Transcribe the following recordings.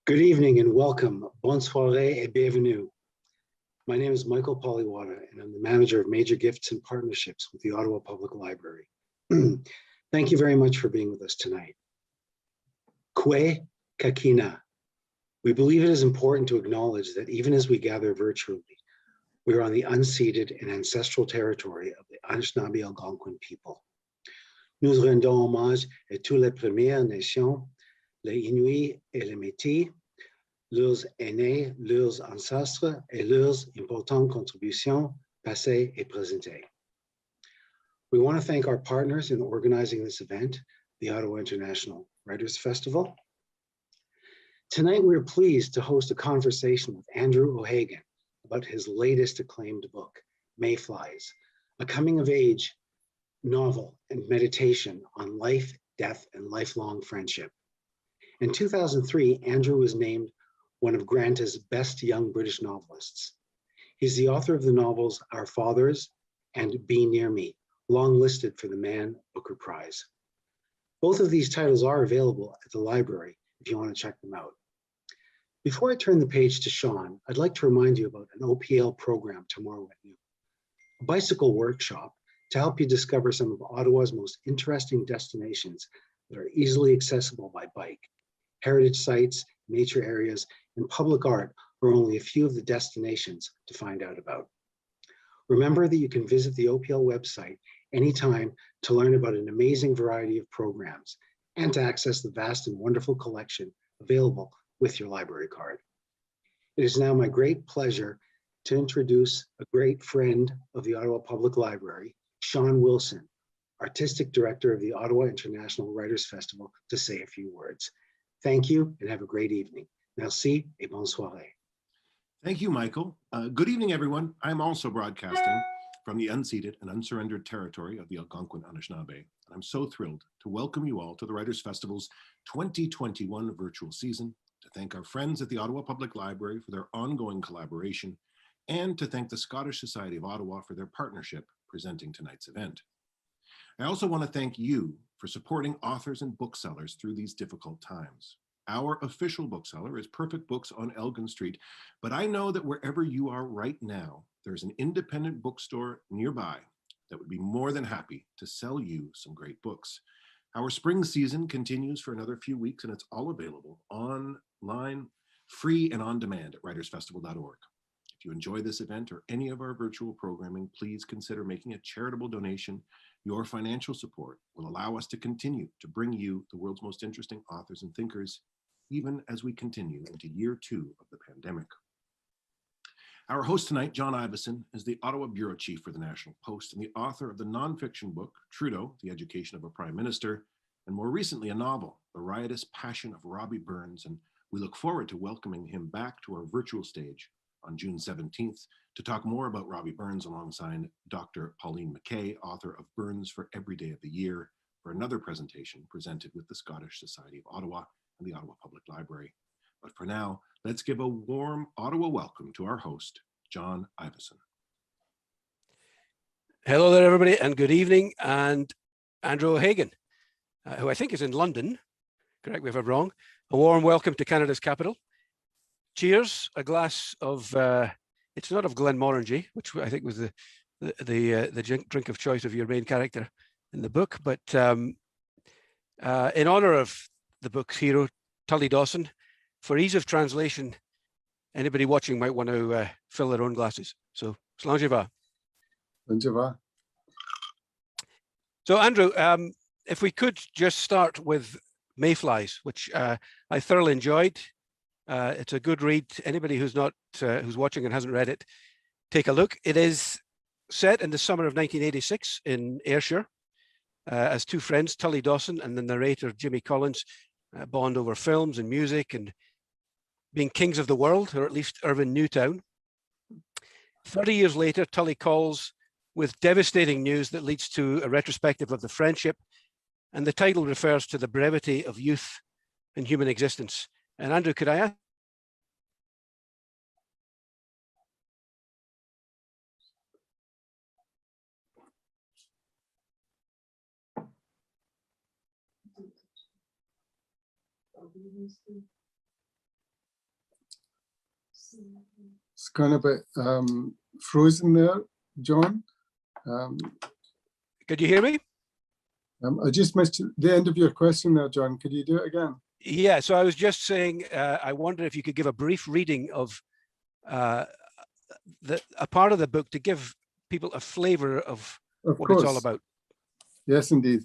Good evening and welcome. Bonne soirée et bienvenue. My name is Michael Polywada, and I'm the manager of major gifts and partnerships with the Ottawa Public Library. Thank you very much for being with us tonight. Kwe Kakina. We believe it is important to acknowledge that even as we gather virtually, we are on the unceded and ancestral territory of the Anishinaabe Algonquin people. Nous rendons hommage à toutes les Premières Nations, les Inuits et les Métis, leurs aînés, leurs ancêtres et leurs importantes contributions passées et présentées. We want to thank our partners in organizing this event, the Ottawa International Writers Festival. Tonight, we're pleased to host a conversation with Andrew O'Hagan about his latest acclaimed book, Mayflies, a coming-of-age novel and meditation on life, death, and lifelong friendship. In 2003, Andrew was named one of Granta's best young British novelists. He's the author of the novels Our Fathers and Be Near Me, long listed for the Man Booker Prize. Both of these titles are available at the library if you want to check them out. Before I turn the page to Sean, I'd like to remind you about an OPL program tomorrow at noon, a bicycle workshop to help you discover some of Ottawa's most interesting destinations that are easily accessible by bike. Heritage sites, nature areas, and public art are only a few of the destinations to find out about. Remember that you can visit the OPL website anytime to learn about an amazing variety of programs and to access the vast and wonderful collection available with your library card. It is now my great pleasure to introduce a great friend of the Ottawa Public Library, Sean Wilson, Artistic Director of the Ottawa International Writers Festival, to say a few words. Thank you and have a great evening. Merci et bonne soirée. Thank you, Michael. Good evening, everyone. I'm also broadcasting from the unceded and unsurrendered territory of the Algonquin Anishinaabe. I'm so thrilled to welcome you all to the Writers Festival's 2021 virtual season, to thank our friends at the Ottawa Public Library for their ongoing collaboration, and to thank the Scottish Society of Ottawa for their partnership presenting tonight's event. I also want to thank you for supporting authors and booksellers through these difficult times. Our official bookseller is Perfect Books on Elgin Street, but I know that wherever you are right now, there's an independent bookstore nearby that would be more than happy to sell you some great books. Our spring season continues for another few weeks, and it's all available online, free and on demand at writersfestival.org. If you enjoy this event or any of our virtual programming, please consider making a charitable donation. Your financial support will allow us to continue to bring you the world's most interesting authors and thinkers, even as we continue into year 2 of the pandemic. Our host tonight, John Ivison, is the Ottawa Bureau Chief for the National Post and the author of the nonfiction book, Trudeau, The Education of a Prime Minister, and more recently a novel, The Riotous Passion of Robbie Burns, and we look forward to welcoming him back to our virtual stage on June 17th to talk more about Robbie Burns alongside Dr. Pauline McKay, author of Burns for Every Day of the Year, for another presentation presented with the Scottish Society of Ottawa and the Ottawa Public Library. But for now, let's give a warm Ottawa welcome to our host, John Ivison. Hello there, everybody, and good evening. And Andrew O'Hagan, who I think is in London, correct me if I'm wrong, a warm welcome to Canada's capital. Cheers, a glass of, it's not of Glenmorangie, which I think was the drink of choice of your main character in the book, but in honor of the book's hero, Tully Dawson, for ease of translation, anybody watching might want to fill their own glasses. So, slàinte mhath. Slàinte mhath. So, Andrew, if we could just start with Mayflies, which I thoroughly enjoyed. It's a good read. Anybody who's not who's watching and hasn't read it, take a look. It is set in the summer of 1986 in Ayrshire, as two friends, Tully Dawson and the narrator Jimmy Collins, bond over films and music and being kings of the world, or at least Irvin Newtown. 30 years later, Tully calls with devastating news that leads to a retrospective of the friendship, and the title refers to the brevity of youth and human existence. And Andrew, could I ask? It's kind of a bit frozen there, John. Could you hear me? I just missed the end of your question there, John. Could you do it again? Yeah, so I was just saying, I wonder if you could give a brief reading of a part of the book to give people a flavour of what it's all about. Yes, indeed.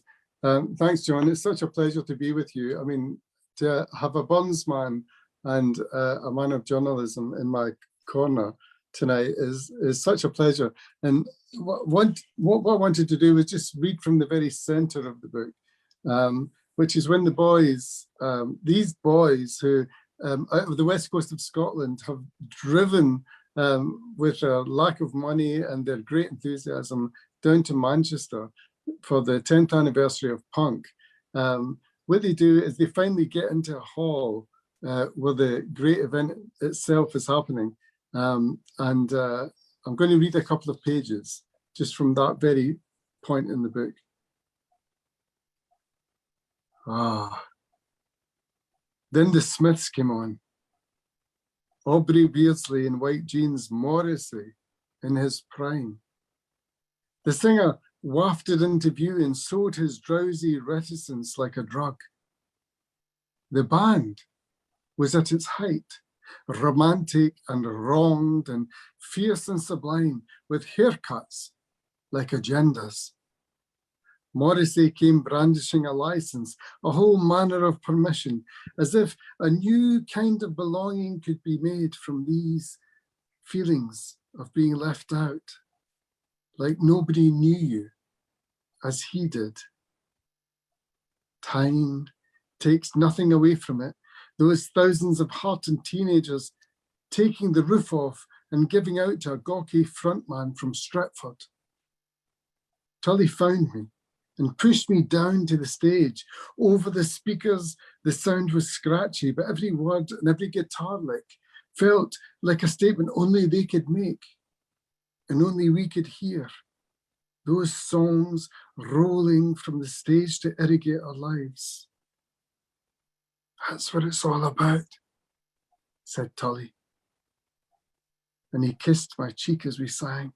Thanks, John. It's such a pleasure to be with you. I mean, to have a bondsman and a man of journalism in my corner tonight is such a pleasure. And what I wanted to do was just read from the very center of the book, which is when the boys, these boys who out of the west coast of Scotland have driven with their lack of money and their great enthusiasm down to Manchester for the 10th anniversary of punk. What they do is they finally get into a hall where the great event itself is happening. I'm going to read a couple of pages just from that very point in the book. Then the Smiths came on. Aubrey Beardsley in white jeans, Morrissey in his prime. The singer wafted into view and sowed his drowsy reticence like a drug. The band was at its height, romantic and wronged and fierce and sublime, with haircuts like agendas. Morrissey came brandishing a license, a whole manner of permission, as if a new kind of belonging could be made from these feelings of being left out, like nobody knew you as he did. Time takes nothing away from it. Those thousands of heartened teenagers taking the roof off and giving out to a gawky frontman from Stretford. Tully found me and pushed me down to the stage. Over the speakers, the sound was scratchy, but every word and every guitar lick felt like a statement only they could make and only we could hear. Those songs rolling from the stage to irrigate our lives. That's what it's all about, said Tully. And he kissed my cheek as we sang.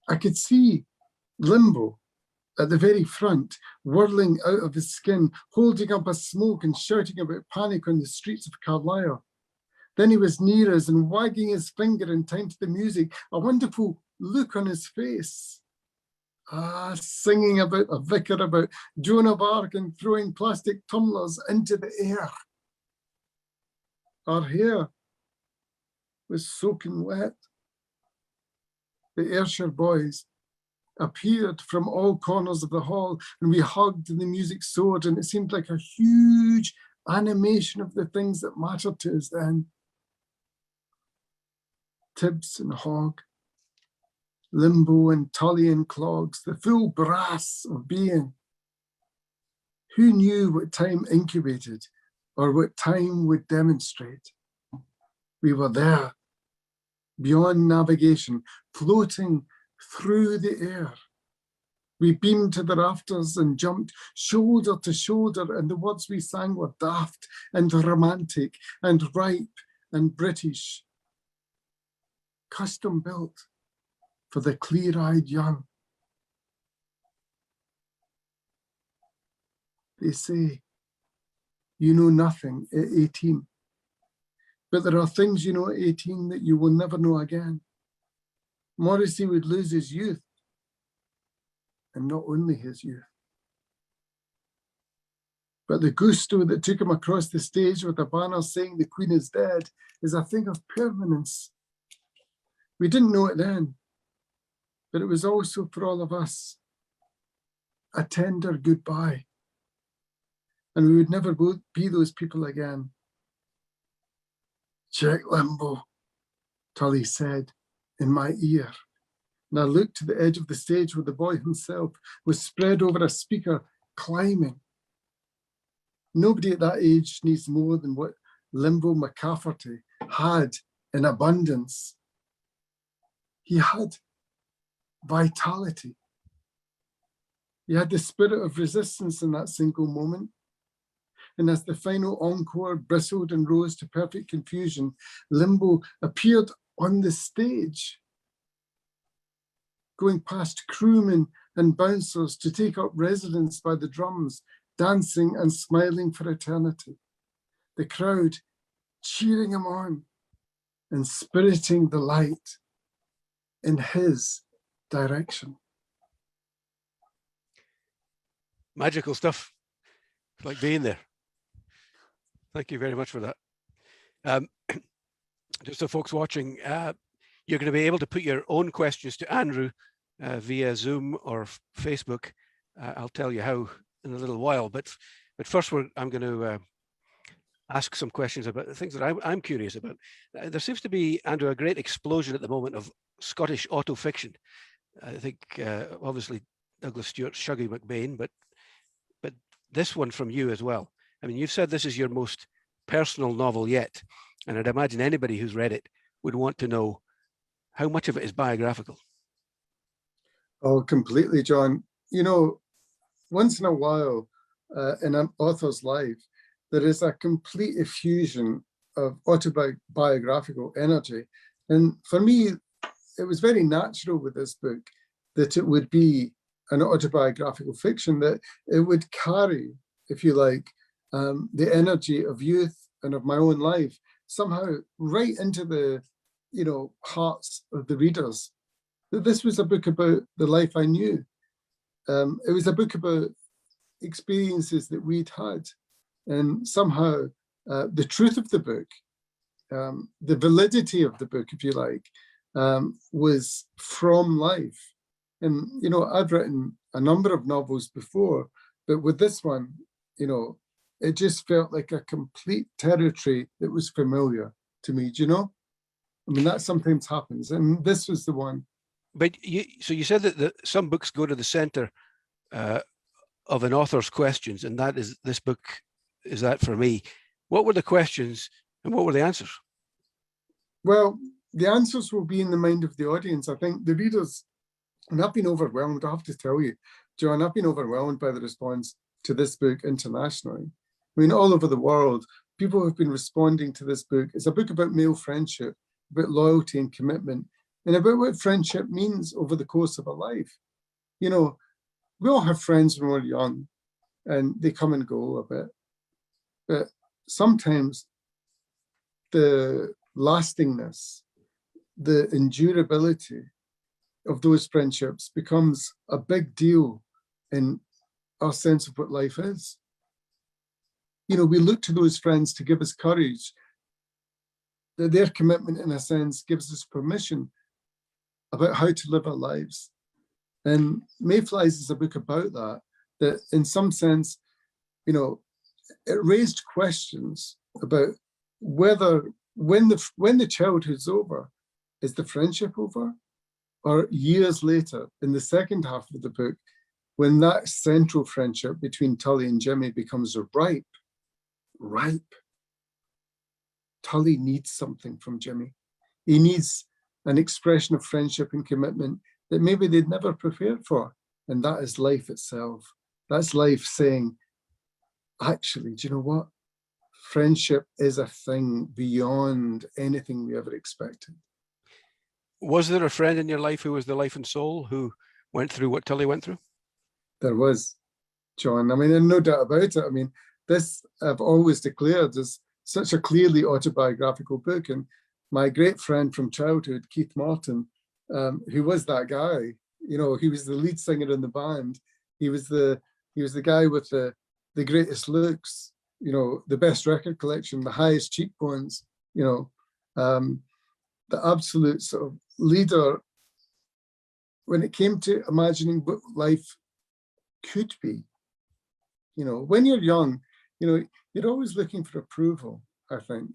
I could see Limbo at the very front, whirling out of his skin, holding up a smoke and shouting about panic on the streets of Carlisle. Then he was near us and wagging his finger in time to the music, a wonderful look on his face. Singing about a vicar, about Joan of Arc and throwing plastic tumblers into the air. Our hair was soaking wet. The Ayrshire boys appeared from all corners of the hall and we hugged and the music soared and it seemed like a huge animation of the things that mattered to us then. Tibbs and Hogg, Limbo and Tully and Clogs, the full brass of being. Who knew what time incubated or what time would demonstrate? We were there, beyond navigation, floating through the air. We beamed to the rafters and jumped shoulder to shoulder, and the words we sang were daft and romantic and ripe and British. Custom built for the clear-eyed young. They say, you know nothing at 18, but there are things you know at 18 that you will never know again. Morrissey would lose his youth, and not only his youth, but the gusto that took him across the stage with a banner saying the Queen is dead is a thing of permanence. We didn't know it then, but it was also for all of us a tender goodbye. And we would never be those people again. Check Limbo, Tully said in my ear. And I looked to the edge of the stage where the boy himself was spread over a speaker, climbing. Nobody at that age needs more than what Limbo McCafferty had in abundance. He had vitality. He had the spirit of resistance in that single moment. And as the final encore bristled and rose to perfect confusion, Limbo appeared on the stage, going past crewmen and bouncers to take up residence by the drums, dancing and smiling for eternity. The crowd cheering him on and spiriting the light in his direction. Magical stuff. It's like being there. Thank you very much for that. Just so folks watching, you're going to be able to put your own questions to Andrew via Zoom or Facebook. I'll tell you how in a little while, but first I'm going to ask some questions about the things that I'm curious about. There seems to be, Andrew, a great explosion at the moment of Scottish auto-fiction. I think obviously Douglas Stewart's Shuggie McBain, but this one from you as well. I mean, you've said this is your most personal novel yet, and I'd imagine anybody who's read it would want to know how much of it is biographical. Oh, completely, John. You know, once in a while in an author's life, there is a complete effusion of autobiographical energy. And for me, it was very natural with this book that it would be an autobiographical fiction, that it would carry, if you like, the energy of youth and of my own life somehow right into the, you know, hearts of the readers. That this was a book about the life I knew. It was a book about experiences that we'd had, and somehow the truth of the book, the validity of the book, if you like, was from life. And, you know, I've written a number of novels before, but with this one, you know, it just felt like a complete territory that was familiar to me, do you know? I mean, that sometimes happens, and this was the one. But so you said that some books go to the center of an author's questions, and that is, this book is that for me. What were the questions and what were the answers? Well, the answers will be in the mind of the audience. I think the readers, and I've been overwhelmed, I have to tell you, John, I've been overwhelmed by the response to this book internationally. I mean, all over the world, people have been responding to this book. It's a book about male friendship, about loyalty and commitment, and about what friendship means over the course of a life. You know, we all have friends when we're young, and they come and go a bit. But sometimes the lastingness, the endurability of those friendships becomes a big deal in our sense of what life is. You know, we look to those friends to give us courage. Their commitment, in a sense, gives us permission about how to live our lives. And Mayflies is a book about that, that in some sense, you know, it raised questions about whether when the childhood's over, is the friendship over? Or years later, in the second half of the book, when that central friendship between Tully and Jimmy becomes ripe. Tully needs something from Jimmy. He needs an expression of friendship and commitment that maybe they'd never prepared for. And that is life itself. That's life saying, actually, do you know what? Friendship is a thing beyond anything we ever expected. Was there a friend in your life who was the life and soul, who went through what Tully went through? There was, John. I mean, and no doubt about it. I mean, this I've always declared is such a clearly autobiographical book. And my great friend from childhood, Keith Martin, who was that guy, you know, he was the lead singer in the band. He was the guy with the greatest looks, you know, the best record collection, the highest cheekbones, you know, the absolute sort of leader when it came to imagining what life could be. You know, when you're young, you know, you're always looking for approval, I think.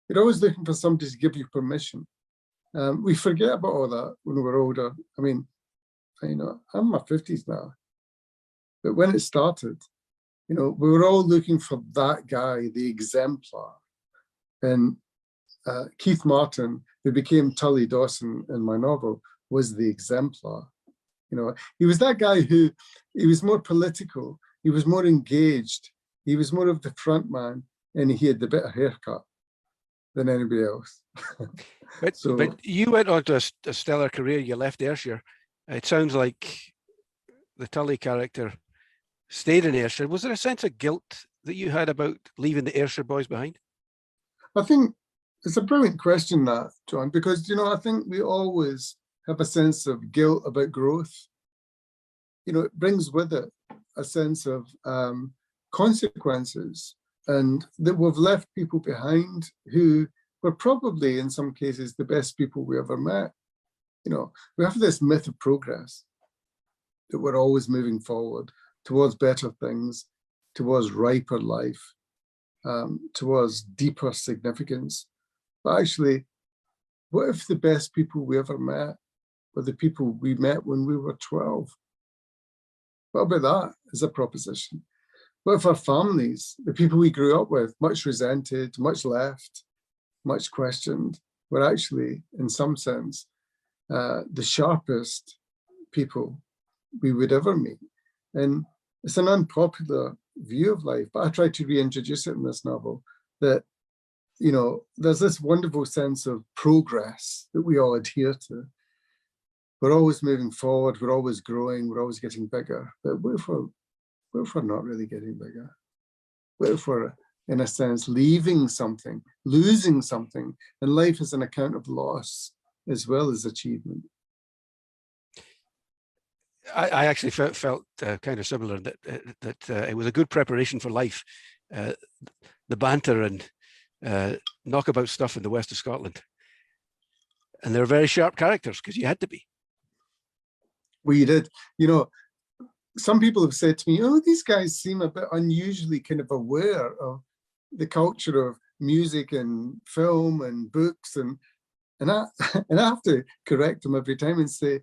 You're always looking for somebody to give you permission. We forget about all that when we're older. I mean, you know, I'm in my 50s now. But when it started, you know, we were all looking for that guy, the exemplar. And Keith Martin, who became Tully Dawson in my novel, was the exemplar. You know, he was that guy who, he was more political, he was more engaged, He was more of the front man, and he had the better haircut than anybody else. But you went on to a stellar career. You left Ayrshire. It sounds like the Tully character stayed in Ayrshire. Was there a sense of guilt that you had about leaving the Ayrshire boys behind? I think it's a brilliant question, that, John, because, I think we always have a sense of guilt about growth. It brings with it a sense of consequences, and that we've left people behind who were probably, in some cases, the best people we ever met. We have this myth of progress, that we're always moving forward towards better things, towards riper life, towards deeper significance. But actually, what if the best people we ever met were the people we met when we were 12? What about that as a proposition? What if our families, the people we grew up with, much resented, much left, much questioned, were actually, in some sense, the sharpest people we would ever meet? And it's an unpopular view of life, but I try to reintroduce it in this novel, that, there's this wonderful sense of progress that we all adhere to. We're always moving forward, we're always growing, we're always getting bigger. But what if we're not really getting bigger? What if we're, in a sense, leaving something, losing something, and life is an account of loss as well as achievement? I actually felt kind of similar, that it was a good preparation for life. The banter and knockabout stuff in the west of Scotland. And they're very sharp characters because you had to be. Well, you did. Some people have said to me, oh, these guys seem a bit unusually kind of aware of the culture of music and film and books. And I have to correct them every time and say,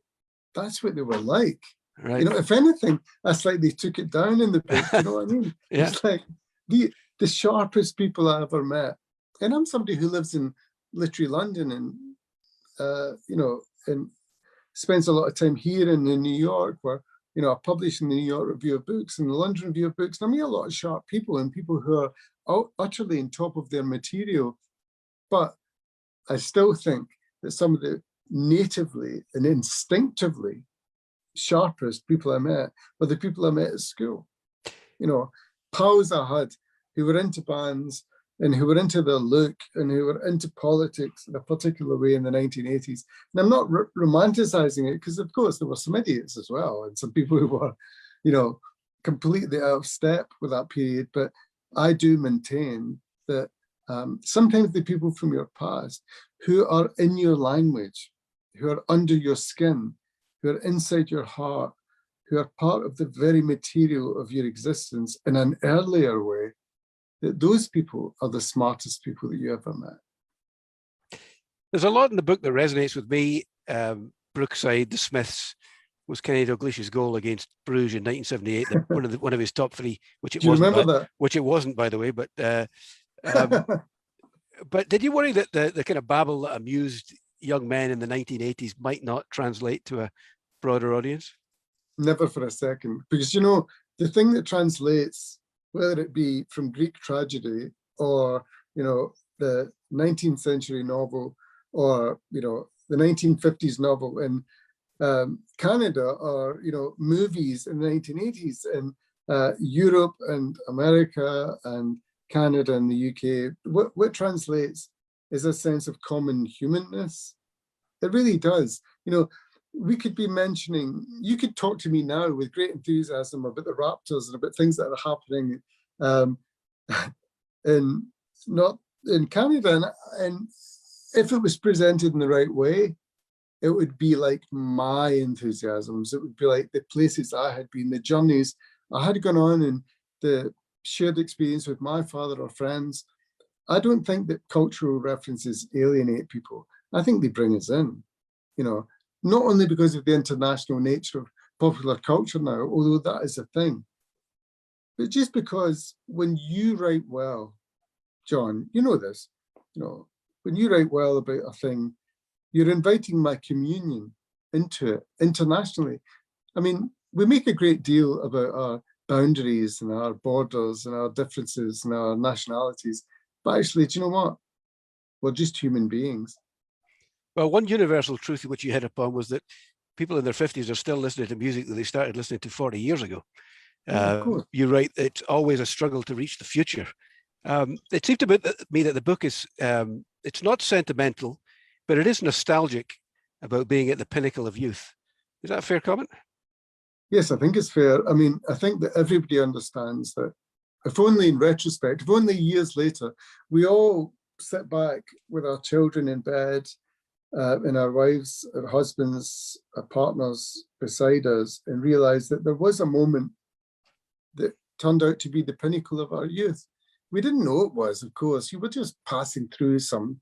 that's what they were like. Right. If anything, I slightly took it down in the book. You know what I mean? Yeah. It's like the sharpest people I ever met. And I'm somebody who lives in literary London and, and spends a lot of time here and in New York, where, I publish in the New York Review of Books and the London Review of Books. And I meet a lot of sharp people and people who are utterly on top of their material. But I still think that some of the natively and instinctively sharpest people I met were the people I met at school. Pals I had who were into bands and who were into their look and who were into politics in a particular way in the 1980s. And I'm not romanticizing it, because of course there were some idiots as well, and some people who were, completely out of step with that period. But I do maintain that sometimes the people from your past who are in your language, who are under your skin, who are inside your heart, who are part of the very material of your existence in an earlier way, that those people are the smartest people that you ever met. There's a lot in the book that resonates with me. Brookside, the Smiths, was Kenny Dalglish's goal against Bruges in 1978, one of his top three, which it wasn't. Remember that? Which it wasn't, by the way. But but did you worry that the kind of babble that amused young men in the 1980s might not translate to a broader audience? Never for a second, because the thing that translates, whether it be from Greek tragedy or the 19th century novel or the 1950s novel in Canada, or movies in the 1980s in Europe and America and Canada and the UK, what translates is a sense of common humanness. It really does. We could be mentioning, you could talk to me now with great enthusiasm about the Raptors and about things that are happening in Canada. And if it was presented in the right way, it would be like my enthusiasms. It would be like the places I had been, the journeys I had gone on, and the shared experience with my father or friends. I don't think that cultural references alienate people. I think they bring us in, not only because of the international nature of popular culture now, although that is a thing, but just because when you write well, John, this, when you write well about a thing, you're inviting my communion into it internationally. I mean, we make a great deal about our boundaries and our borders and our differences and our nationalities. But actually, do you know what? We're just human beings. Well, one universal truth which you hit upon was that people in their 50s are still listening to music that they started listening to 40 years ago. Yeah, of course. You're right, it's always a struggle to reach the future. It seemed to me that the book is, it's not sentimental, but it is nostalgic about being at the pinnacle of youth. Is that a fair comment? Yes, I think it's fair. I mean, I think that everybody understands that if only in retrospect, if only years later, we all sit back with our children in bed, and our wives, our husbands, our partners beside us, and realize that there was a moment that turned out to be the pinnacle of our youth. We didn't know it was, of course. You were just passing through some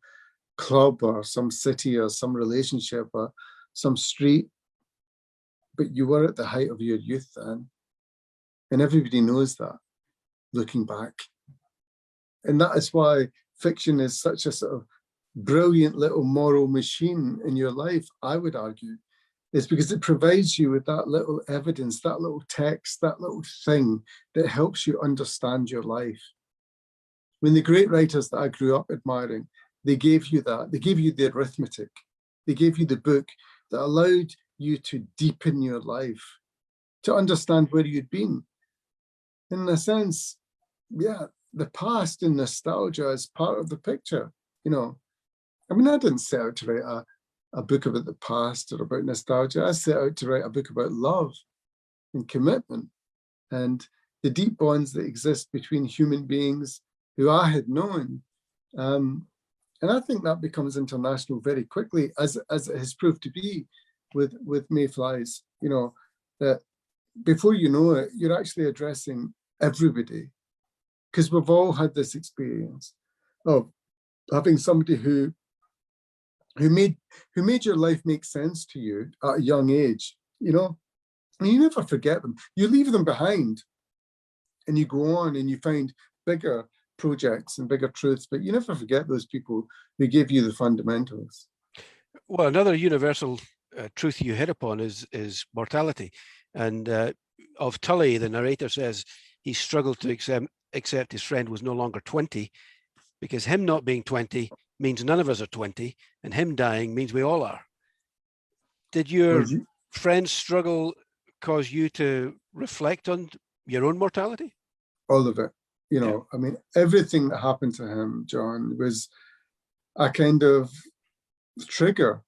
club or some city or some relationship or some street, but you were at the height of your youth then. And everybody knows that, looking back. And that is why fiction is such a sort of brilliant little moral machine in your life, I would argue, is because it provides you with that little evidence, that little text, that little thing that helps you understand your life. When the great writers that I grew up admiring, they gave you that, they gave you the arithmetic, they gave you the book that allowed you to deepen your life, to understand where you'd been. In a sense, yeah, the past and nostalgia is part of the picture, you know. I mean, I didn't set out to write a book about the past or about nostalgia. I set out to write a book about love and commitment and the deep bonds that exist between human beings who I had known. And I think that becomes international very quickly, as it has proved to be with Mayflies, you know, that before you know it, you're actually addressing everybody, because we've all had this experience of having somebody who made your life make sense to you at a young age, you know, and you never forget them. You leave them behind and you go on and you find bigger projects and bigger truths, but you never forget those people who gave you the fundamentals. Well, another universal truth you hit upon is mortality. And of Tully, the narrator says he struggled to accept his friend was no longer 20, because him not being 20 means none of us are 20, and him dying means we all are. Did your friend's struggle cause you to reflect on your own mortality? All of it, you know, yeah. I mean, everything that happened to him, John, was a kind of trigger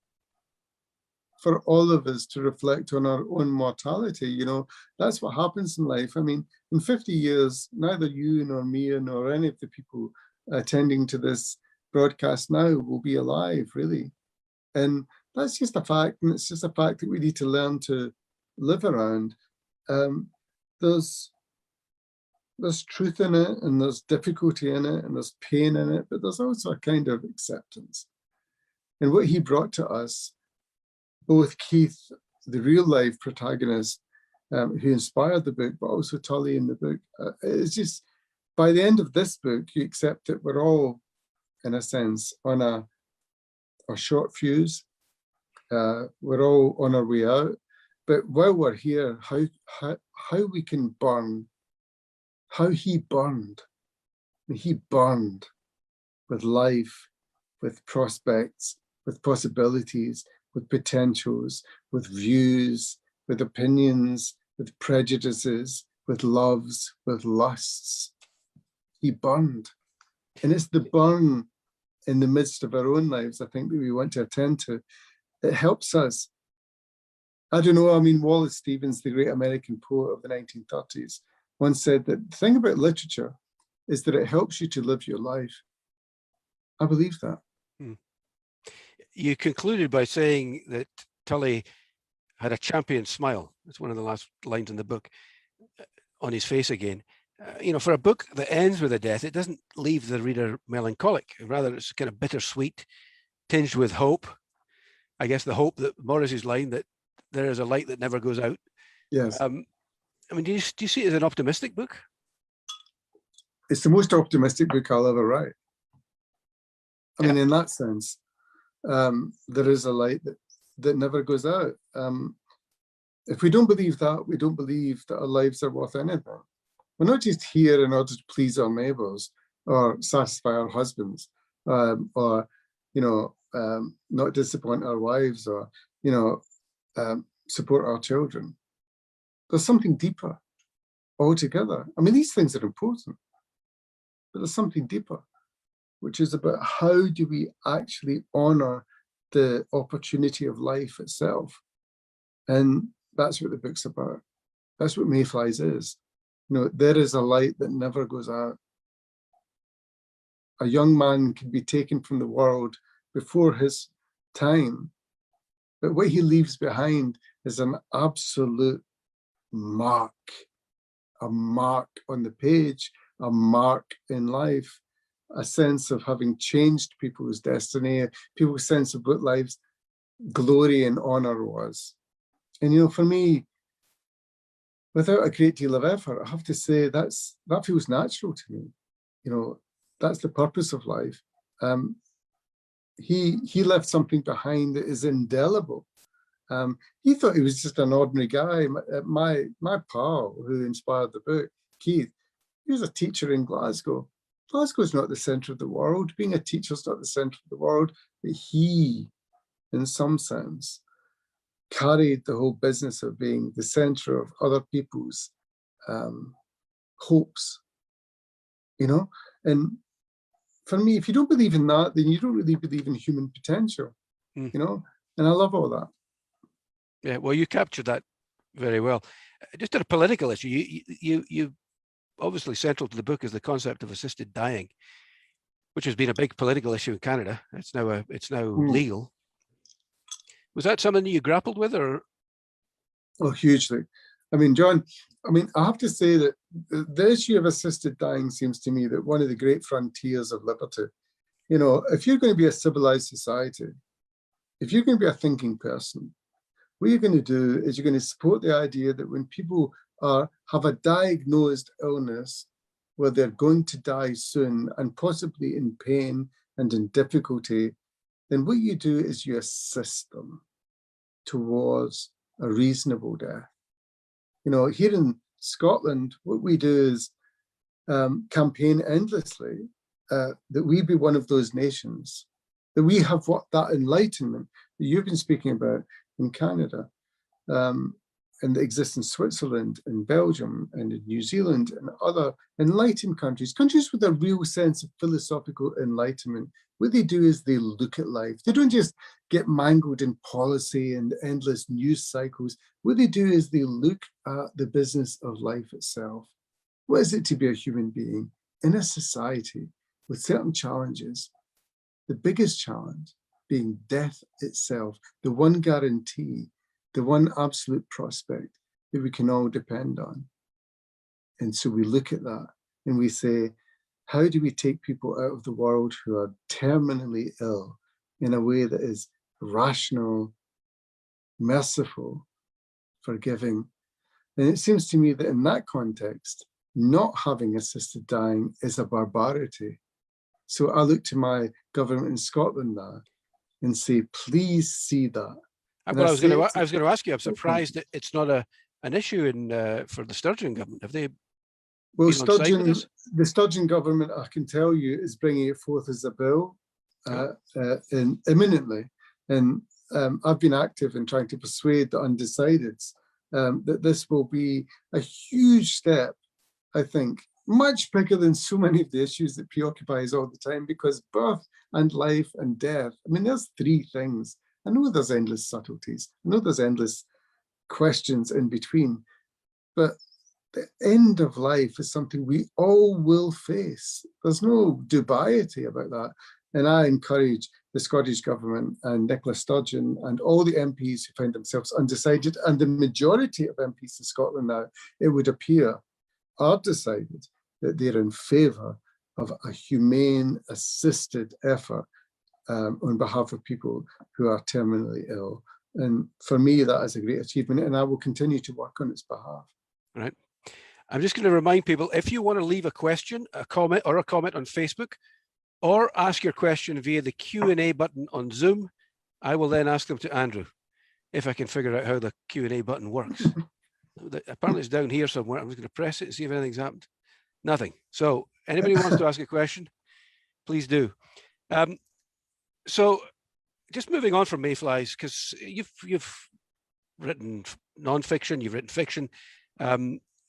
for all of us to reflect on our own mortality. You know, that's what happens in life. I mean, in 50 years, neither you nor me nor any of the people attending to this broadcast now will be alive, really. And that's just a fact, and it's just a fact that we need to learn to live around. There's truth in it, and there's difficulty in it, and there's pain in it, but there's also a kind of acceptance. And what he brought to us, both Keith, the real life protagonist, who inspired the book, but also Tully in the book, it's just, by the end of this book, you accept that we're all, in a sense, on a short fuse. We're all on our way out. But while we're here, how we can burn, how he burned. He burned with life, with prospects, with possibilities, with potentials, with views, with opinions, with prejudices, with loves, with lusts. He burned. And it's the burn in the midst of our own lives, I think, that we want to attend to. It helps us. I don't know, I mean, Wallace Stevens, the great American poet of the 1930s, once said that the thing about literature is that it helps you to live your life. I believe that. You concluded by saying that Tully had a champion smile. It's one of the last lines in the book, on his face again. You know, for a book that ends with a death, it doesn't leave the reader melancholic. Rather, it's kind of bittersweet, tinged with hope. I guess the hope that Morris's line that there is a light that never goes out. Yes. I mean, do you see it as an optimistic book? It's the most optimistic book I'll ever write. I mean, in that sense, there is a light that never goes out. If we don't believe that, we don't believe that our lives are worth anything. We're not just here in order to please our neighbours or satisfy our husbands, or not disappoint our wives, or support our children. There's something deeper altogether. I mean, these things are important, but there's something deeper, which is about how do we actually honour the opportunity of life itself. And that's what the book's about. That's what Mayflies is. There is a light that never goes out. A young man can be taken from the world before his time, but what he leaves behind is an absolute mark, a mark on the page, a mark in life, a sense of having changed people's destiny, people's sense of what life's glory and honor was. And for me, without a great deal of effort, I have to say that feels natural to me. That's the purpose of life. He left something behind that is indelible. He thought he was just an ordinary guy. My pal who inspired the book, Keith, he was a teacher in Glasgow. Glasgow's not the centre of the world. Being a teacher's not the centre of the world. But he, in some sense, carried the whole business of being the centre of other people's hopes, And for me, if you don't believe in that, then you don't really believe in human potential, And I love all that. Yeah, well, you captured that very well. Just on a political issue, you obviously central to the book is the concept of assisted dying, which has been a big political issue in Canada. It's now legal. Was that something that you grappled with, or? Oh, hugely. I mean, John, I have to say that the issue of assisted dying seems to me that one of the great frontiers of liberty. If you're going to be a civilized society, if you're going to be a thinking person, what you're going to do is you're going to support the idea that when people have a diagnosed illness where they're going to die soon and possibly in pain and in difficulty, then what you do is you assist them towards a reasonable death. Here in Scotland, what we do is campaign endlessly that we be one of those nations, that we have that enlightenment that you've been speaking about in Canada, and that exists in Switzerland, in Belgium, and in New Zealand, and other enlightened countries with a real sense of philosophical enlightenment. What they do is they look at life. They don't just get mangled in policy and endless news cycles. What they do is they look at the business of life itself. What is it to be a human being in a society with certain challenges? The biggest challenge being death itself, the one guarantee, the one absolute prospect that we can all depend on. And so we look at that and we say, how do we take people out of the world who are terminally ill in a way that is rational, merciful, forgiving? And it seems to me that in that context, not having assisted dying is a barbarity. So I look to my government in Scotland now and say, please see that. Well, I was going to ask you, I'm surprised that it's not an issue for the Sturgeon government. Have they? Well, the Sturgeon government, I can tell you, is bringing it forth as a bill imminently. And I've been active in trying to persuade the undecideds that this will be a huge step, I think, much bigger than so many of the issues that preoccupy us all the time, because birth and life and death, there's three things. I know there's endless subtleties. I know there's endless questions in between, but the end of life is something we all will face. There's no dubiety about that. And I encourage the Scottish government and Nicola Sturgeon and all the MPs who find themselves undecided, and the majority of MPs in Scotland now, it would appear, are decided that they're in favour of a humane, assisted effort on behalf of people who are terminally ill. And for me, that is a great achievement, and I will continue to work on its behalf. All right. I'm just going to remind people, if you want to leave a question, a comment on Facebook, or ask your question via the Q&A button on Zoom, I will then ask them to Andrew, if I can figure out how the Q&A button works. Apparently it's down here somewhere. I'm just going to press it and see if anything's happened. Nothing. So anybody wants to ask a question, please do. So just moving on from Mayflies, because you've written non-fiction, you've written fiction,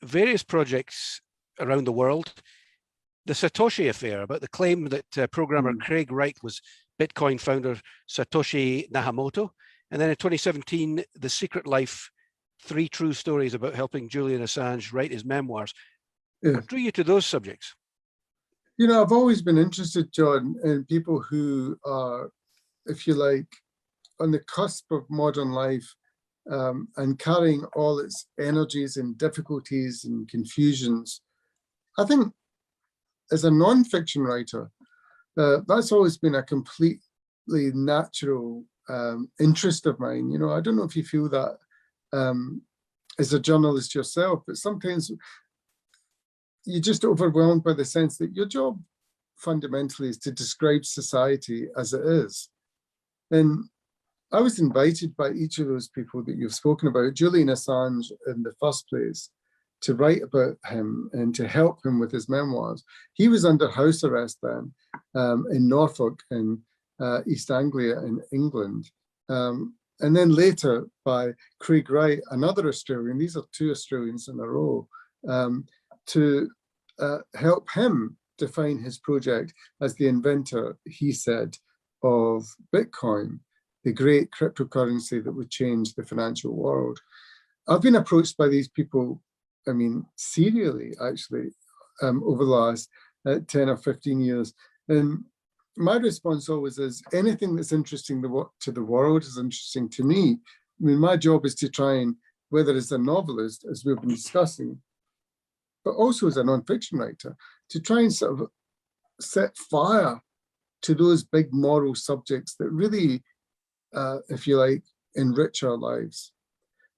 various projects around the world. The Satoshi affair, about the claim that programmer Craig Wright was Bitcoin founder Satoshi Nakamoto. And then in 2017, The Secret Life, 3 true stories about helping Julian Assange write his memoirs. Yeah. What drew you to those subjects? You know, I've always been interested, John, in people who are, if you like, on the cusp of modern life, and carrying all its energies and difficulties and confusions. I think as a non-fiction writer, that's always been a completely natural interest of mine. You know, I don't know if you feel that as a journalist yourself, but sometimes you're just overwhelmed by the sense that your job fundamentally is to describe society as it is. And I was invited by each of those people that you've spoken about, Julian Assange in the first place, to write about him and to help him with his memoirs. He was under house arrest then in Norfolk in East Anglia in England. And then later by Craig Wright, another Australian, these are 2 Australians in a row, to help him define his project as the inventor, he said, of Bitcoin, the great cryptocurrency that would change the financial world. I've been approached by these people, I mean, serially, actually, over the last 10 or 15 years. And my response always is, anything that's interesting to the world is interesting to me. I mean, my job is to try and, whether as a novelist, as we've been discussing, but also as a non-fiction writer, to try and sort of set fire to those big moral subjects that really, if you like, enrich our lives.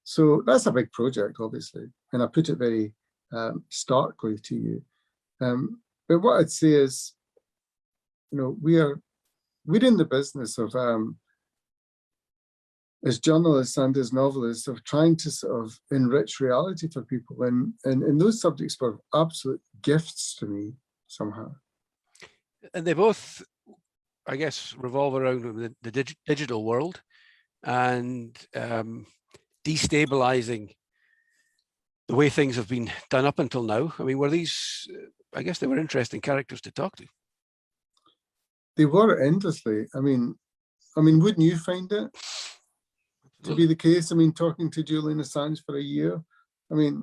So that's a big project, obviously, and I put it very starkly to you. But what I'd say is, you know, we're in the business of, as journalists and as novelists, of trying to sort of enrich reality for people, and those subjects were absolute gifts to me somehow. And they both, I guess, revolve around the digital world and destabilizing the way things have been done up until now. I mean, were these, I guess they were interesting characters to talk to. They were endlessly. I mean, wouldn't you find it to be the case? I mean, talking to Julian Assange for a year. I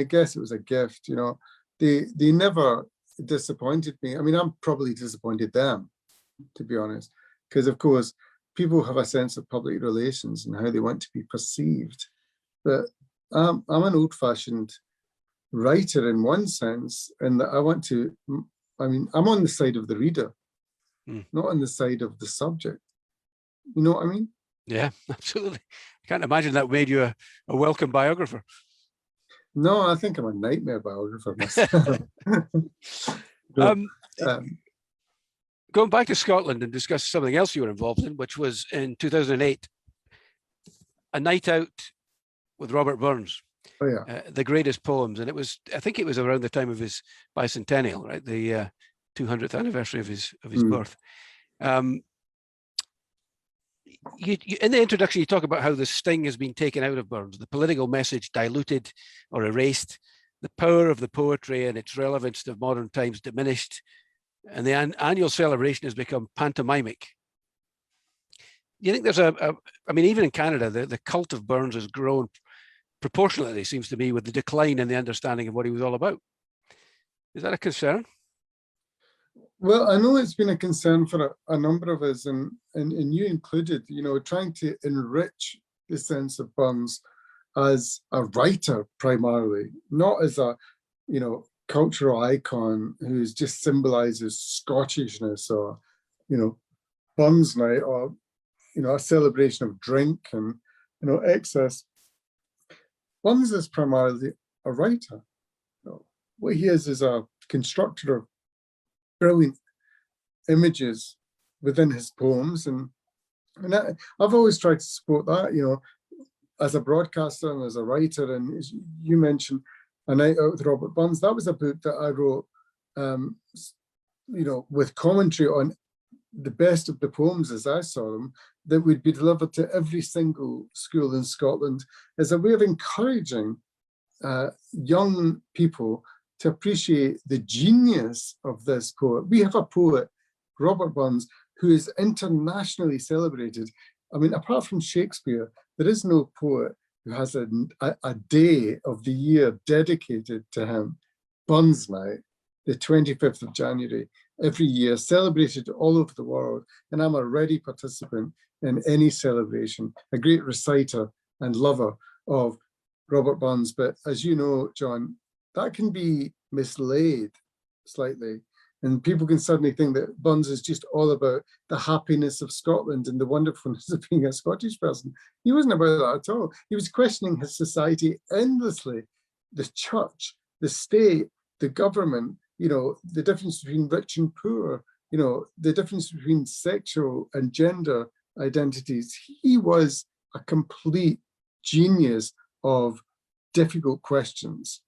guess it was a gift. You know, they never disappointed me. I mean, I'm probably disappointed them, to be honest, because of course people have a sense of public relations and how they want to be perceived. But I'm an old-fashioned writer in one sense, in that I want to. I mean, I'm on the side of the reader, not on the side of the subject. You know what I mean? Yeah, absolutely. I can't imagine that made you a welcome biographer. No, I think I'm a nightmare biographer myself. Going back to Scotland and discuss something else you were involved in, which was in 2008, a night out with Robert Burns. Oh yeah, the greatest poems, and I think it was around the time of his bicentennial, right? The 200th anniversary of his birth. You, in the introduction, you talk about how the sting has been taken out of Burns, the political message diluted or erased, the power of the poetry and its relevance to modern times diminished, and the annual celebration has become pantomimic. You think there's I mean, even in Canada, the cult of Burns has grown proportionately, seems to me, with the decline in the understanding of what he was all about. Is that a concern? Well, I know it's been a concern for a number of us, and you included, you know, trying to enrich the sense of Burns as a writer primarily, not as a, you know, cultural icon who just symbolizes Scottishness or, you know, Burns night, or, you know, a celebration of drink and, you know, excess. Burns is primarily a writer. You know, what he is a constructor of brilliant images within his poems, and I've always tried to support that. You know, as a broadcaster and as a writer, and as you mentioned, A Night Out with Robert Burns, that was a book that I wrote, with commentary on the best of the poems as I saw them, that would be delivered to every single school in Scotland as a way of encouraging young people to appreciate the genius of this poet. We have a poet, Robert Burns, who is internationally celebrated. I mean, apart from Shakespeare, there is no poet who has a day of the year dedicated to him. Burns Night, the 25th of January, every year, celebrated all over the world. And I'm a ready participant in any celebration, a great reciter and lover of Robert Burns. But as you know, John, that can be mislaid slightly. And people can suddenly think that Burns is just all about the happiness of Scotland and the wonderfulness of being a Scottish person. He wasn't about that at all. He was questioning his society endlessly, the church, the state, the government, the difference between rich and poor, the difference between sexual and gender identities. He was a complete genius of difficult questions.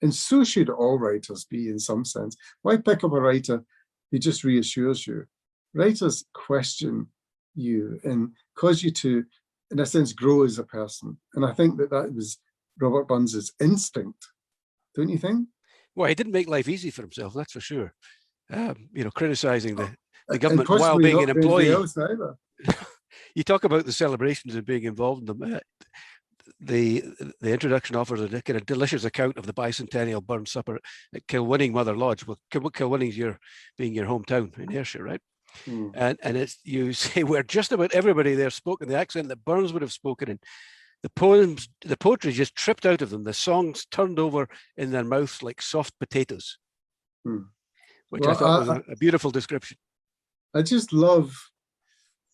And so should all writers be, in some sense. Why pick up a writer who just reassures you? Writers question you and cause you to, in a sense, grow as a person. And I think that was Robert Burns's instinct, don't you think? Well, he didn't make life easy for himself, that's for sure. Criticizing the government while being an employee. You talk about the celebrations and being involved in them. The introduction offers a kind of delicious account of the bicentennial Burns supper at Kilwinning Mother Lodge. Well, Kilwinning's being your hometown in Ayrshire, right? And it's, you say, where just about everybody there spoke in the accent that Burns would have spoken in. The poetry just tripped out of them. The songs turned over in their mouths like soft potatoes, which I thought was a beautiful description. I just love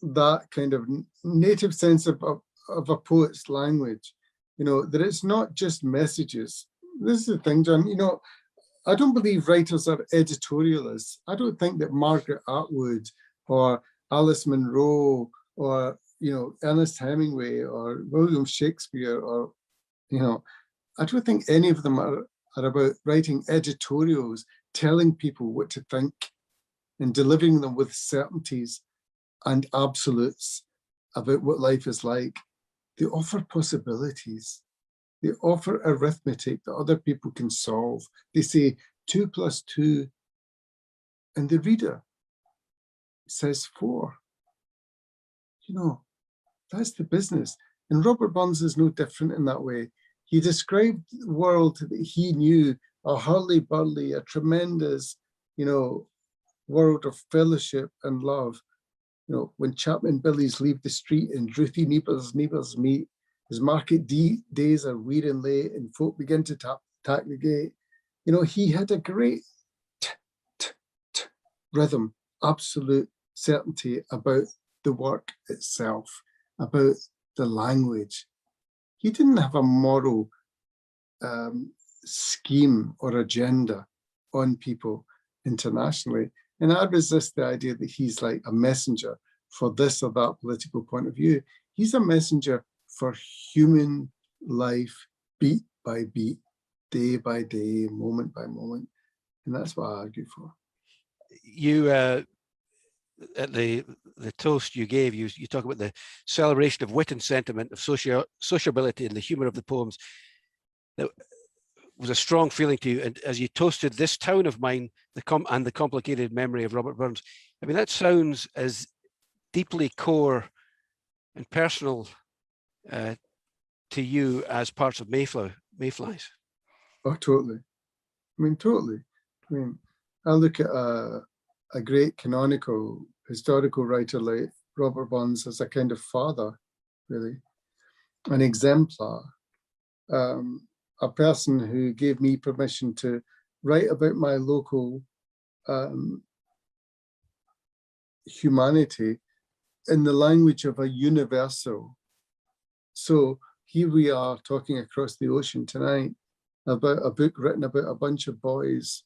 that kind of native sense of a poet's language, that it's not just messages. This is the thing, John, I don't believe writers are editorialists. I don't think that Margaret Atwood or Alice Munro or, Ernest Hemingway or William Shakespeare or, I don't think any of them are about writing editorials, telling people what to think and delivering them with certainties and absolutes about what life is like. They offer possibilities. They offer arithmetic that other people can solve. They say 2 + 2, and the reader says 4. That's the business. And Robert Burns is no different in that way. He described the world that he knew, a hurly-burly, a tremendous, world of fellowship and love. When Chapman Billies leave the street and Ruthie neighbours meet, as market days are weird and late and folk begin to tack the gate, he had a great rhythm, absolute certainty about the work itself, about the language. He didn't have a moral scheme or agenda on people internationally. And I resist the idea that he's like a messenger for this or that political point of view. He's a messenger for human life, beat by beat, day by day, moment by moment. And that's what I argue for. You, at the toast you gave, you talk about the celebration of wit and sentiment, of sociability and the humor of the poems. That was a strong feeling to you. And as you toasted this town of mine, and the complicated memory of Robert Burns, I mean, that sounds as deeply core and personal to you as parts of Mayflies. Oh, totally. Totally. I look at a great canonical historical writer like Robert Burns as a kind of father, really, an exemplar, a person who gave me permission to write about my local humanity in the language of a universal. So here we are talking across the ocean tonight about a book written about a bunch of boys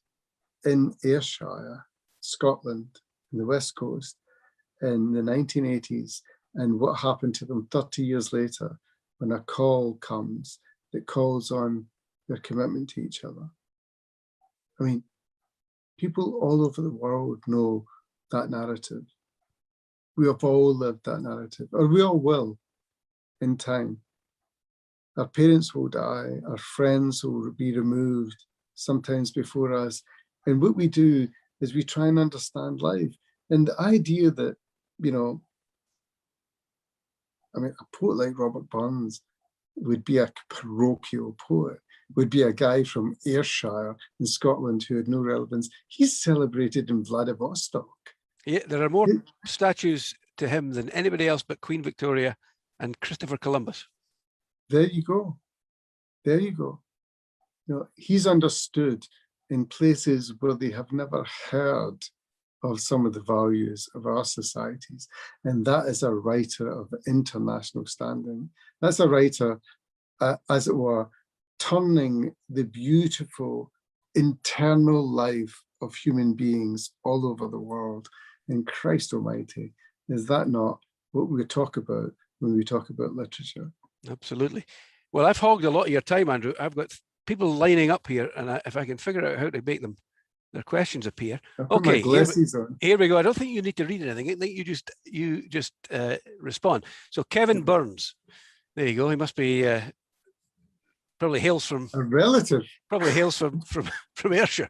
in Ayrshire, Scotland, in the West Coast in the 1980s, and what happened to them 30 years later when a call comes that calls on their commitment to each other. I mean, people all over the world know that narrative. We have all lived that narrative, or we all will in time. Our parents will die, our friends will be removed, sometimes before us. And what we do is we try and understand life. And the idea that, you know, I mean, a poet like Robert Burns would be a parochial poet, would be a guy from Ayrshire in Scotland who had no relevance. He's celebrated in Vladivostok. Yeah, there are more statues to him than anybody else but Queen Victoria and Christopher Columbus. There you go. There you go. You know, he's understood in places where they have never heard of some of the values of our societies. And that is a writer of international standing. That's a writer, as it were, turning the beautiful internal life of human beings all over the world. And Christ Almighty, is that not what we talk about when we talk about literature? Absolutely. Well, I've hogged a lot of your time, Andrew. I've got people lining up here, and if I can figure out how to make them their questions appear. Okay, here we go. I don't think you need to read anything. I think you just respond. So Kevin Burns, there you go. He must be probably hails from a relative. Probably hails from Ayrshire.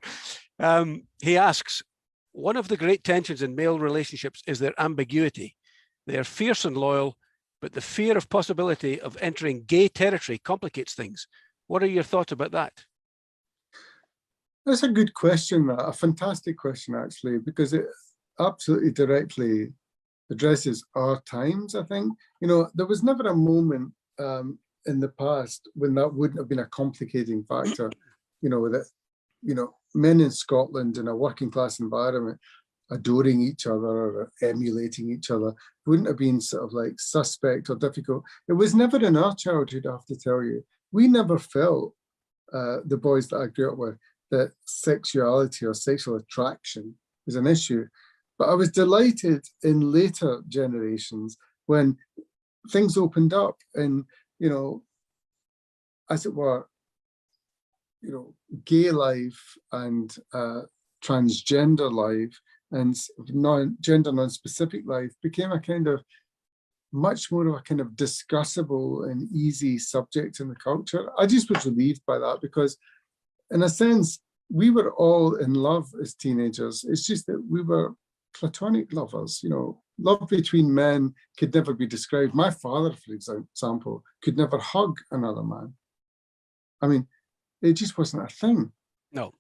He asks, one of the great tensions in male relationships is their ambiguity. They are fierce and loyal, but the fear of possibility of entering gay territory complicates things. What are your thoughts about that? That's a good question, a fantastic question, actually, because it absolutely directly addresses our times, I think. You know, there was never a moment in the past when that wouldn't have been a complicating factor, you know, that, you know, men in Scotland in a working class environment adoring each other or emulating each other wouldn't have been sort of like suspect or difficult. It was never in our childhood, I have to tell you. We never felt, the boys that I grew up with, that sexuality or sexual attraction was an issue. But I was delighted in later generations when things opened up and, you know, as it were, you know, gay life and transgender life and gender non-specific life became a kind of much more of a kind of discussable and easy subject in the culture. I just was relieved by that because, in a sense, we were all in love as teenagers. It's just that we were platonic lovers. You know, love between men could never be described. My father, for example, could never hug another man. I mean, it just wasn't a thing. No.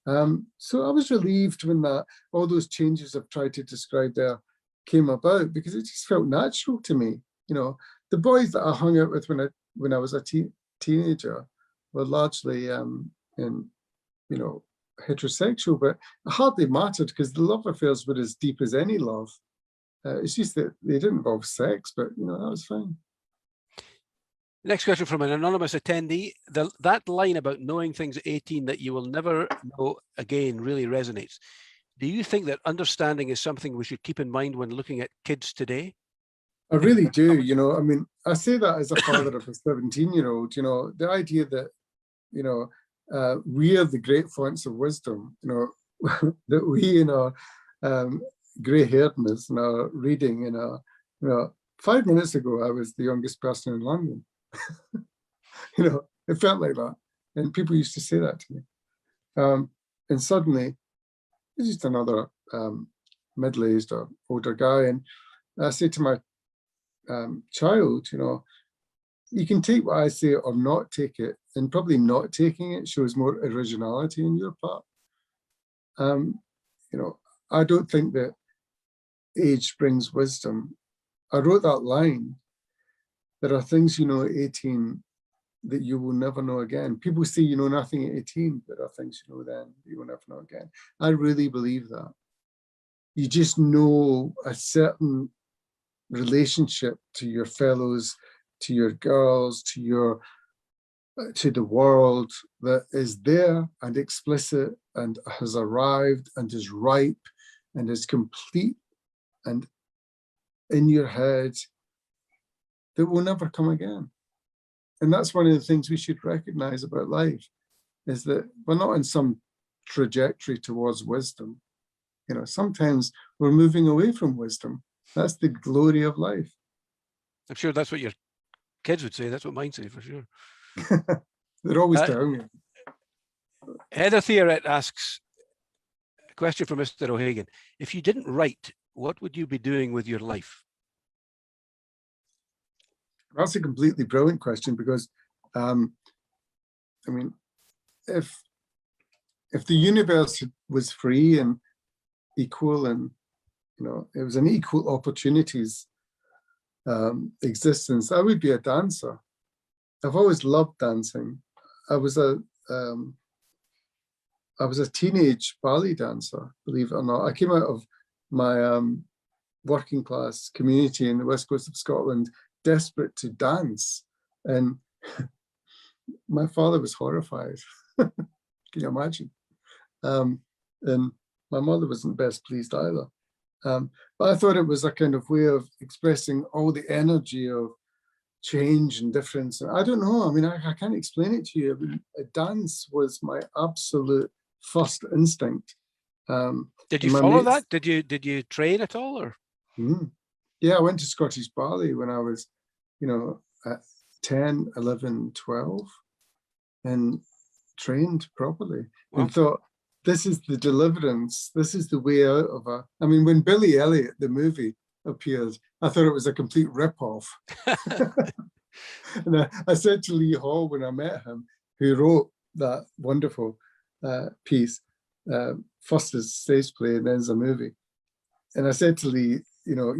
So I was relieved when all those changes I've tried to describe there came about because it just felt natural to me. You know, the boys that I hung out with when I was a teenager were largely in, you know, heterosexual, but it hardly mattered because the love affairs were as deep as any love. It's just that they didn't involve sex, but, you know, that was fine. Next question from an anonymous attendee. That line about knowing things at 18 that you will never know again really resonates. Do you think that understanding is something we should keep in mind when looking at kids today? I really do, you know, I mean, I say that as a father of a 17-year-old, you know, the idea that, you know, we are the great fonts of wisdom, you know, that we in our grey-hairedness and our reading, you know, 5 minutes ago, I was the youngest person in London. You know, it felt like that. And people used to say that to me. And suddenly, it's just another middle-aged or older guy. And I say to my child, you know, you can take what I say or not take it, and probably not taking it shows more originality on your part. You know, I don't think that age brings wisdom. I wrote that line. There are things you know at 18 that you will never know again. People say you know nothing at 18, but there are things you know then that you will never know again. I really believe that. You just know a certain relationship to your fellows, to your girls, to the world that is there and explicit and has arrived and is ripe and is complete and in your head that will never come again. And that's one of the things we should recognize about life, is that we're not in some trajectory towards wisdom. You know, sometimes we're moving away from wisdom. That's the glory of life. I'm sure that's what your kids would say. That's what mine say for sure. They're always telling me. Heather Theoret asks a question from Mr. O'Hagan. If you didn't write, what would you be doing with your life? That's a completely brilliant question, because, I mean, if the universe was free and equal, and you know, it was an equal opportunities existence, I would be a dancer. I've always loved dancing. I was a teenage ballet dancer, believe it or not. I came out of my working class community in the west coast of Scotland, desperate to dance, and my father was horrified. Can you imagine? And my mother wasn't best pleased either. But I thought it was a kind of way of expressing all the energy of change and difference. And I don't know, I mean, I can't explain it to you. I mean, a dance was my absolute first instinct. Did you follow that? Did you train at all, or? Yeah, I went to Scottish Ballet when I was, you know, at 10, 11, 12, and trained properly. Wow. And thought, this is the deliverance. This is the way out of a. I mean, when Billy Elliot, the movie, appeared, I thought it was a complete rip-off. And I said to Lee Hall when I met him, who wrote that wonderful piece, first as a stage play and then as a movie. And I said to Lee, you know,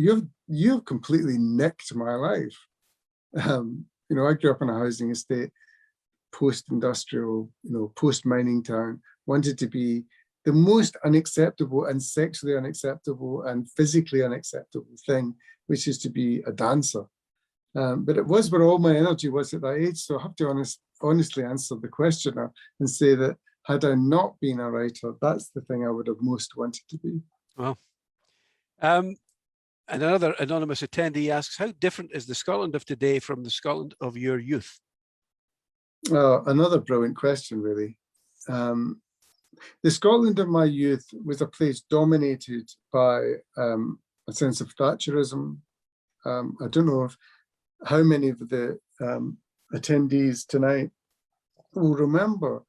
you've completely nicked my life. You know, I grew up in a housing estate, post-industrial, you know, post-mining town, wanted to be the most unacceptable and sexually unacceptable and physically unacceptable thing, which is to be a dancer. But it was where all my energy was at that age. So I have to honestly answer the questioner and say that had I not been a writer, that's the thing I would have most wanted to be. Well, and another anonymous attendee asks, how different is the Scotland of today from the Scotland of your youth? Another brilliant question, really. The Scotland of my youth was a place dominated by a sense of Thatcherism. I don't know how many of the attendees tonight will remember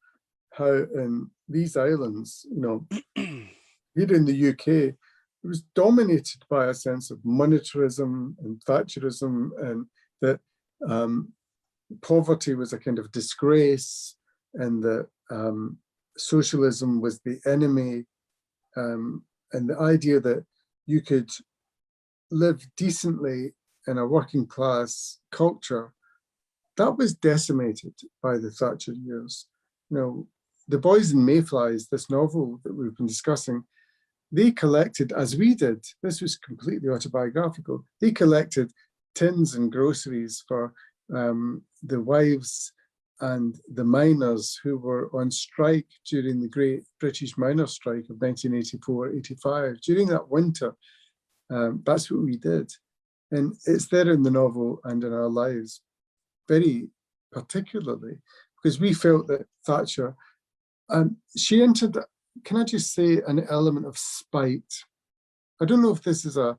how in these islands, you know, here in the UK, it was dominated by a sense of monetarism and Thatcherism, and that poverty was a kind of disgrace, and that socialism was the enemy, and the idea that you could live decently in a working class culture, that was decimated by the Thatcher years. You know, The Boys and Mayflies, this novel that we've been discussing, they collected, as we did, this was completely autobiographical, they collected tins and groceries for the wives and the miners who were on strike during the Great British Miners' Strike of 1984-85. During that winter, that's what we did. And it's there in the novel and in our lives, very particularly, because we felt that Thatcher, she entered, can I just say, an element of spite. I don't know if this is a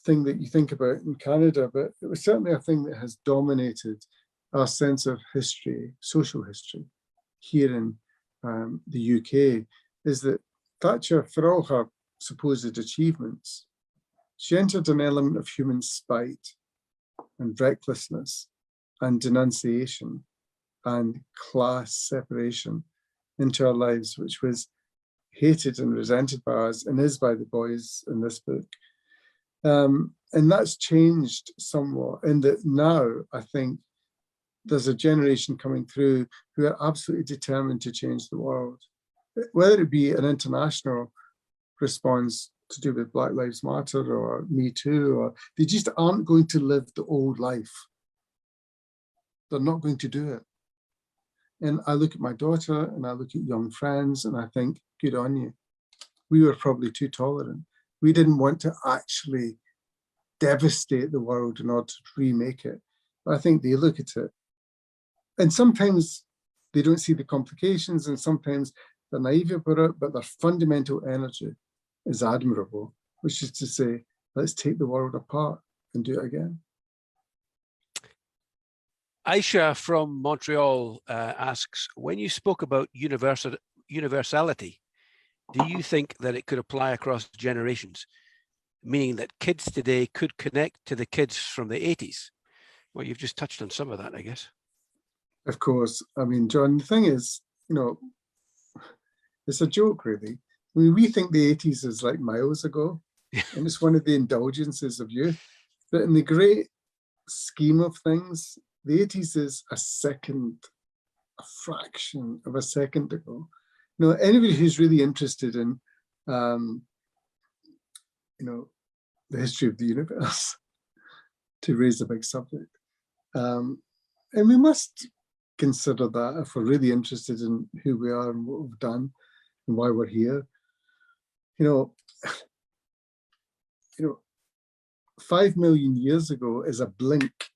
thing that you think about in Canada, but it was certainly a thing that has dominated our sense of history, social history, here in the UK, is that Thatcher, for all her supposed achievements, she entered an element of human spite and recklessness and denunciation and class separation into our lives, which was hated and resented by us and is by the boys in this book. And that's changed somewhat in that now I think there's a generation coming through who are absolutely determined to change the world, whether it be an international response to do with Black Lives Matter or Me Too, or they just aren't going to live the old life. They're not going to do it. And I look at my daughter and I look at young friends and I think, good on you. We were probably too tolerant. We didn't want to actually devastate the world in order to remake it. But I think they look at it And sometimes they don't see the complications, and sometimes they're naive about it, but their fundamental energy is admirable, which is to say, let's take the world apart and do it again. Aisha from Montreal asks, when you spoke about universality, do you think that it could apply across generations, meaning that kids today could connect to the kids from the 80s? Well, you've just touched on some of that, I guess. Of course. I mean, John, the thing is, it's a joke, really. I mean, we think the 80s is like miles ago, and it's one of the indulgences of youth. But in the great scheme of things, the 80s is a fraction of a second ago. Anybody who's really interested in, the history of the universe, to raise a big subject, and we must consider that if we're really interested in who we are and what we've done and why we're here. 5 million years ago is a blink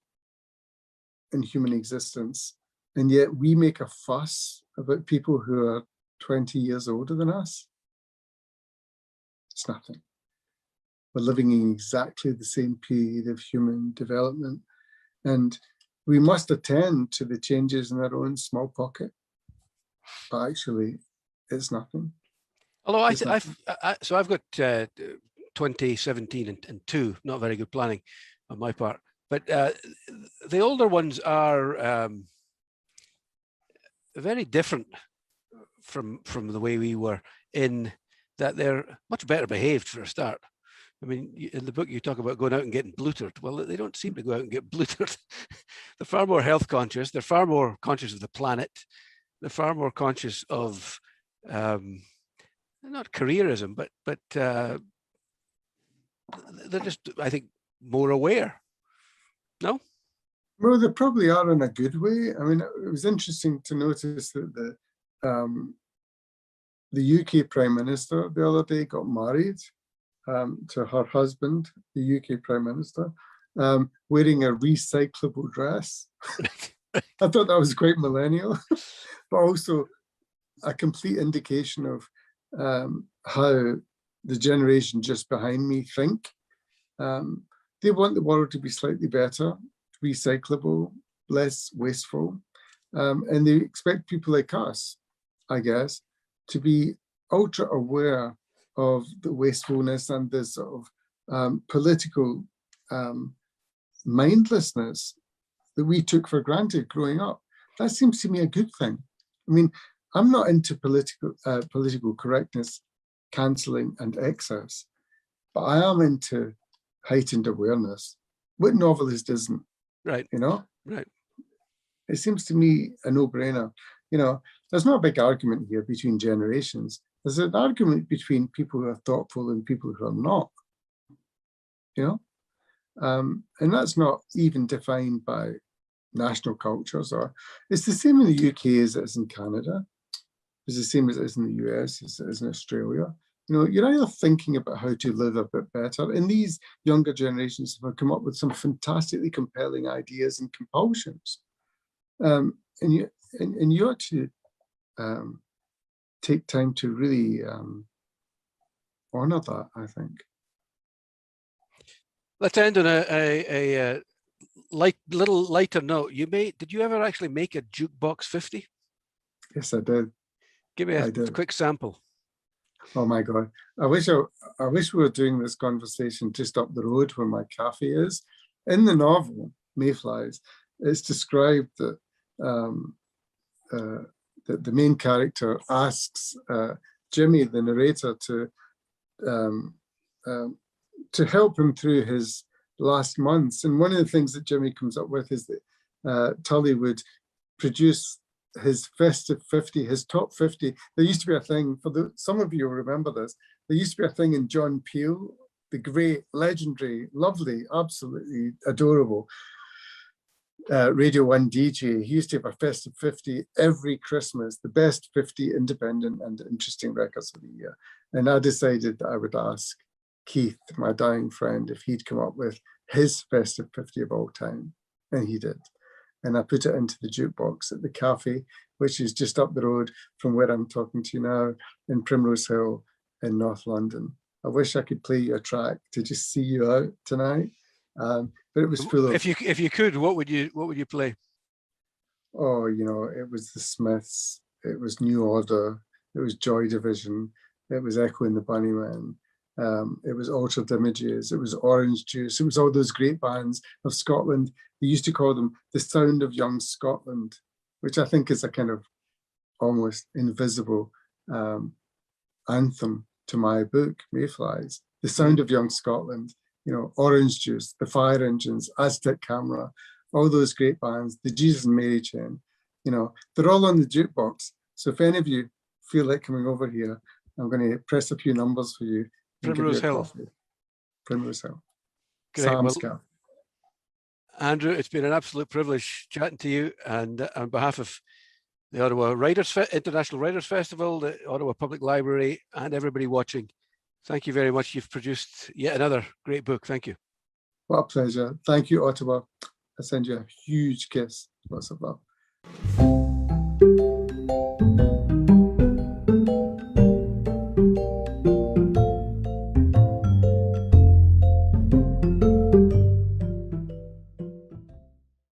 in human existence, and yet we make a fuss about people who are 20 years older than us. It's nothing. We're living in exactly the same period of human development, and we must attend to the changes in our own small pocket. But actually, it's nothing. Although I've got 2017 and 2, not very good planning on my part. But the older ones are very different from the way we were, in that they're much better behaved for a start. I mean, in the book you talk about going out and getting blutered. Well, they don't seem to go out and get blutered. They're far more health conscious. They're far more conscious of the planet. They're far more conscious of not careerism, but they're just, I think, more aware. No? Well, they probably are in a good way. I mean, it was interesting to notice that the UK Prime Minister the other day got married to her husband, the UK Prime Minister, wearing a recyclable dress. I thought that was quite millennial, but also a complete indication of how the generation just behind me think. They want the world to be slightly better, recyclable, less wasteful, and they expect people like us, I guess, to be ultra aware of the wastefulness and the sort of political mindlessness that we took for granted growing up. That seems to me a good thing. I mean, I'm not into political correctness, cancelling and excess, but I am into heightened awareness. What novelist isn't? Right. Right. It seems to me a no-brainer. There's not a big argument here between generations. There's an argument between people who are thoughtful and people who are not. And that's not even defined by national cultures, or it's the same in the UK as it is in Canada. It's the same as it is in the US, as it is in Australia. You're either thinking about how to live a bit better, and these younger generations have come up with some fantastically compelling ideas and compulsions. And you ought to take time to really honor that, I think. Let's end on a little lighter note. Did you ever actually make a jukebox 50? Yes, I did. Give me a quick sample. Oh my God! I wish we were doing this conversation just up the road where my cafe is. In the novel Mayflies, it's described that that the main character asks Jimmy, the narrator, to help him through his last months. And one of the things that Jimmy comes up with is that Tully would produce his festive 50, his top 50. There used to be a thing, some of you will remember this, there used to be a thing in John Peel, the great, legendary, lovely, absolutely adorable Radio 1 DJ. He used to have a festive 50 every Christmas, the best 50 independent and interesting records of the year. And I decided that I would ask Keith, my dying friend, if he'd come up with his festive 50 of all time. And he did. and I put it into the jukebox at the cafe, which is just up the road from where I'm talking to you now in Primrose Hill in North London. I wish I could play you a track to just see you out tonight, but it was full of. If you could, what would you play? Oh, you know, it was the Smiths, it was New Order, it was Joy Division, it was Echo and the Bunnymen, it was Altered Images, it was Orange Juice, it was all those great bands of Scotland. They used to call them the sound of young Scotland, which I think is a kind of almost invisible anthem to my book, Mayflies. The sound of young Scotland, you know, Orange Juice, the Fire Engines, Aztec Camera, all those great bands, the Jesus and Mary Chain, you know, they're all on the jukebox. So if any of you feel like coming over here, I'm going to press a few numbers for you. Primrose Hill. Primrose Hill. Great. Sam's Well, Cafe. Andrew, it's been an absolute privilege chatting to you, and on behalf of the Ottawa International Writers Festival, the Ottawa Public Library, and everybody watching, thank you very much. You've produced yet another great book. Thank you. What a pleasure. Thank you, Ottawa. I send you a huge kiss. Lots of love.